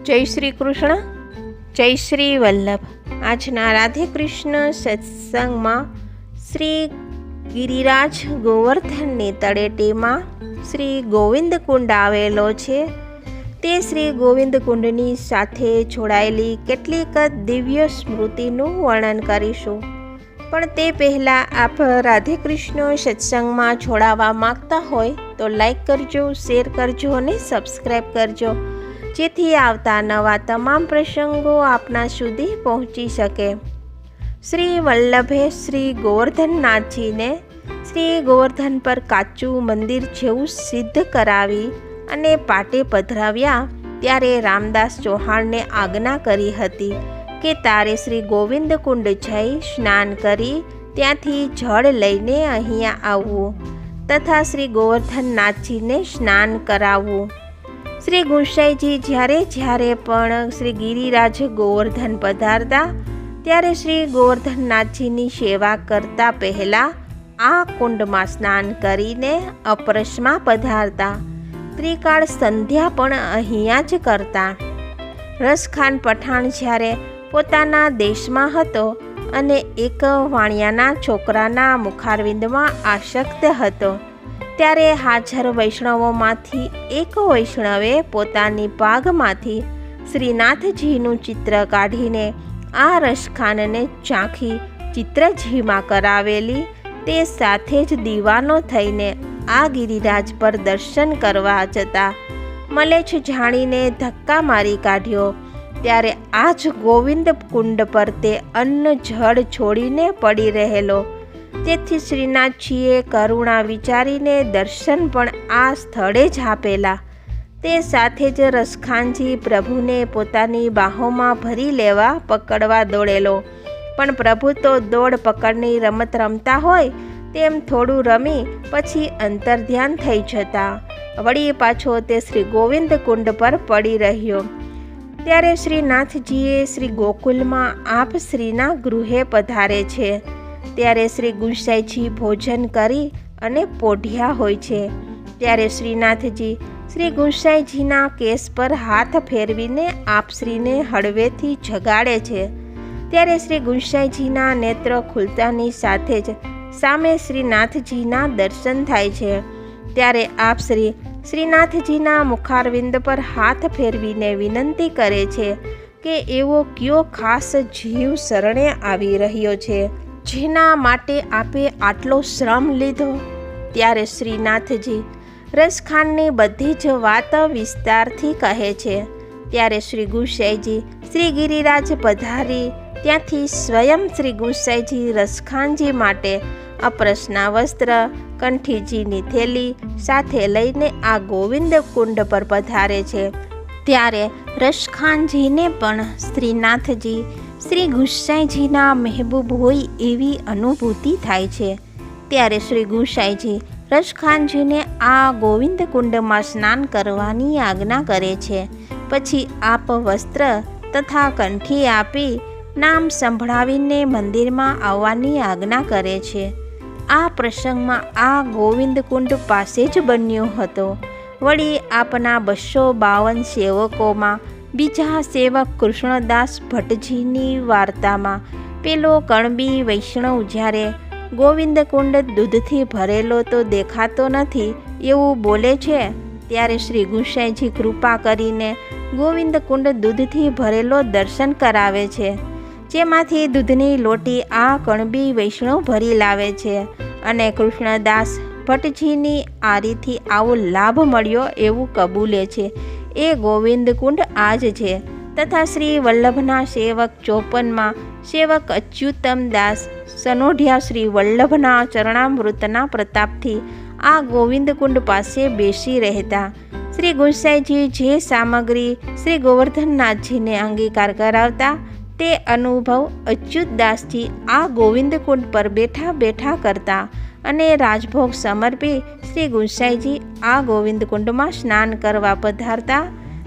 જય શ્રી કૃષ્ણ, જય શ્રી વલ્લભ. આજના રાધે કૃષ્ણ સત્સંગમાં શ્રી ગિરિરાજ ગોવર્ધનની તળેટીમાં શ્રી ગોવિંદ કુંડ આવેલો છે. તે શ્રી ગોવિંદ કુંડની સાથે જોડાયેલી કેટલીક દિવ્ય સ્મૃતિનું વર્ણન કરીશું. પણ તે પહેલાં આપ રાધે કૃષ્ણ સત્સંગમાં જોડાવા માગતા હોય તો લાઈક કરજો, શેર કરજો અને સબસ્ક્રાઈબ કરજો, જેથી આવતા નવા તમામ પ્રસંગો આપના સુધી પહોંચી શકે. શ્રી વલ્લભે શ્રી ગોવર્ધનનાથજીને શ્રી ગોવર્ધન પર કાચું મંદિર જેવું સિદ્ધ કરાવી અને પાટે પધરાવ્યા ત્યારે રામદાસ ચૌહાણને આજ્ઞા કરી હતી કે તારે શ્રી ગોવિંદ કુંડ જઈ સ્નાન કરી ત્યાંથી જળ લઈને અહીંયા આવવું તથા શ્રી ગોવર્ધનનાથજીને સ્નાન કરાવવું. શ્રી ગુંસાઈજી જ્યારે પણ શ્રી ગિરિરાજ ગોવર્ધન પધારતા ત્યારે શ્રી ગોવર્ધનનાથજીની સેવા કરતા પહેલાં આ કુંડમાં સ્નાન કરીને અપરસમાં પધારતા. ત્રિકાળ સંધ્યા પણ અહીંયા જ કરતા. રસખાન પઠાણ જ્યારે પોતાના દેશમાં હતો અને એક વાણિયાના છોકરાના મુખારવિંદમાં આસક્ત હતો ત્યારે હાજર વૈષ્ણવોમાંથી એક વૈષ્ણવે પોતાની પાઘમાંથી શ્રીનાથજીનું ચિત્ર કાઢીને આ રસખાનને ચાખી ચિત્રજીમાં કરાવેલી. તે સાથે જ દીવાનો થઈને આ ગિરિરાજ પર દર્શન કરવા જતા મલેચ્છ જાણીને ધક્કા મારી કાઢ્યો. ત્યારે આ જ ગોવિંદ કુંડ પર તે અન્ન જળ છોડીને પડી રહેલો. તેથી શ્રીનાથજીએ કરુણા વિચારીને દર્શન પણ આ સ્થળે જ આપેલા. તે સાથે જ રસખાનજી પ્રભુને પોતાની બાહોમાં ભરી લેવા પકડવા દોડેલો. પણ પ્રભુ તો દોડ પકડની રમત રમતા હોય તેમ થોડું રમી પછી અંતર્ધ્યાન થઈ જતા વળી પાછો તે શ્રી ગોવિંદ કુંડ પર પડી રહ્યો. ત્યારે શ્રીનાથજીએ શ્રી ગોકુલમાં આપ શ્રીના ગૃહે પધારે છે ત્યારે શ્રી ગુંસાઈજી ભોજન કરી અને પોઢ્યા હોય છે. ત્યારે શ્રીનાથજી શ્રી ગુંસાઈજીના કેસ પર હાથ ફેરવીને આપશ્રીને હળવેથી જગાડે છે. ત્યારે શ્રી ગુંસાઈજીના નેત્ર ખુલતાની સાથે જ સામે શ્રીનાથજીના દર્શન થાય છે. ત્યારે આપશ્રી શ્રીનાથજીના મુખારવિંદ પર હાથ ફેરવીને વિનંતી કરે છે કે એવો કયો ખાસ જીવ શરણે આવી રહ્યો છે જેના માટે આપે આટલો શ્રમ લીધો. ત્યારે શ્રીનાથજી રસખાનની બધી જ વાત વિસ્તારથી કહે છે. ત્યારે શ્રી ગુંસાઈજી શ્રી ગિરિરાજ પધારી ત્યાંથી સ્વયં શ્રી ગુંસાઈજી રસખાનજી માટે અપરસના વસ્ત્ર, કંઠીજીની થેલી સાથે લઈને આ ગોવિંદ કુંડ પર પધારે છે. ત્યારે રસખાનજીને પણ શ્રીનાથજી શ્રી ગુંસાઈજીના મહેબૂબ હોય એવી અનુભૂતિ થાય છે. ત્યારે શ્રી ગુંસાઈજી રસખાનજીને આ ગોવિંદ કુંડમાં સ્નાન કરવાની આજ્ઞા કરે છે. પછી આપ વસ્ત્ર તથા કંઠી આપી નામ સંભળાવીને મંદિરમાં આવવાની આજ્ઞા કરે છે. આ પ્રસંગમાં આ ગોવિંદ કુંડ પાસે જ બન્યો હતો. વળી આપના 252 સેવકોમાં બીજા સેવક કૃષ્ણદાસ ભટ્ટજીની વાર્તામાં પેલો કણબી વૈષ્ણવ જ્યારે ગોવિંદ કુંડ દૂધથી ભરેલો તો દેખાતો નથી એવું બોલે છે ત્યારે શ્રી ગુંસાઈજી કૃપા કરીને ગોવિંદ કુંડ દૂધથી ભરેલો દર્શન કરાવે છે. જેમાંથી દૂધની લોટી આ કણબી વૈષ્ણવ ભરી લાવે છે અને કૃષ્ણદાસ ભટ્ટજીની આરીથી આવો લાભ મળ્યો એવું કબૂલે છે. એ ગોવિંદ કુંડ આજ છે. તથા શ્રી વલ્લભના સેવક 54માં સેવક અચ્યુતમ દાસ સનોઢિયા શ્રી વલ્લભના ચરણામૃતના પ્રતાપથી આ ગોવિંદ કુંડ પાસે બેસી રહેતા. શ્રી ગુંસાઈજી જે સામગ્રી શ્રી ગોવર્ધનનાથજીને અંગીકાર કરાવતા તે અનુભવ અચ્યુતદાસજી આ ગોવિંદ કુંડ પર બેઠા બેઠા કરતા અને રાજભોગ સમર્પી શ્રી ગુંસાઈજી આ ગોવિંદ કુંડમાં સ્નાન કરવા પધારતા.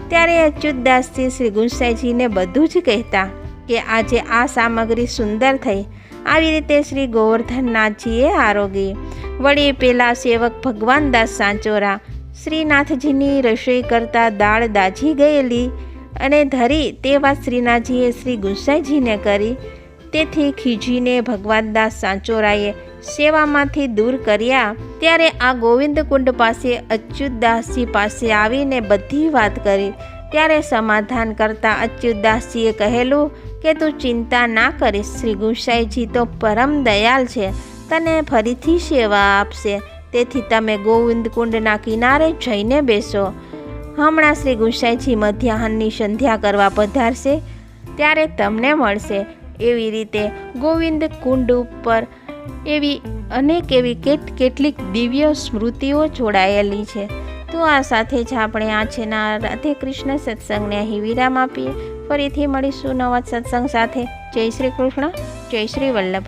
ત્યારે અચ્યુતદાસજી શ્રી ગુંસાઈજીને બધું જ કહેતા કે આજે આ સામગ્રી સુંદર થઈ, આવી રીતે શ્રી ગોવર્ધનનાથજીએ આરોગી. વળી પેલા સેવક ભગવાનદાસ સાંચોરા શ્રીનાથજીની રસોઈ કરતા દાળ દાઝી ગયેલી અને ધરી તે વાત શ્રીનાથજીએ શ્રી ગુસાઈજીને કરી. તેથી ખીજીને ભગવાનદાસ સાંચોરાએ સેવામાંથી દૂર કર્યા. ત્યારે આ ગોવિંદકુંડ પાસે અચ્યુતદાસજી પાસે આવીને બધી વાત કરી. ત્યારે સમાધાન કરતા અચ્યુતદાસજીએ કહેલું કે તું ચિંતા ના કરીશ, શ્રી ગુસાઈજી તો પરમ દયાળ છે, તને ફરીથી સેવા આપશે. તેથી તમે ગોવિંદકુંડના કિનારે જઈને બેસો. હમણાં શ્રી ગુસાઈજી મધ્યાહનની સંધ્યા કરવા પધારશે, ત્યારે તમને મળશે. એવી રીતે ગોવિંદકુંડ ઉપર એવી કેટલીક દિવ્ય સ્મૃતિઓ જોડાયેલી છે. તો આ સાથે જ આપણે આજના રાધે કૃષ્ણ સત્સંગને અહીં વિરામ આપીએ. ફરીથી મળીશું નવા સત્સંગ સાથે. જય શ્રી કૃષ્ણ, જય શ્રી વલ્લભ.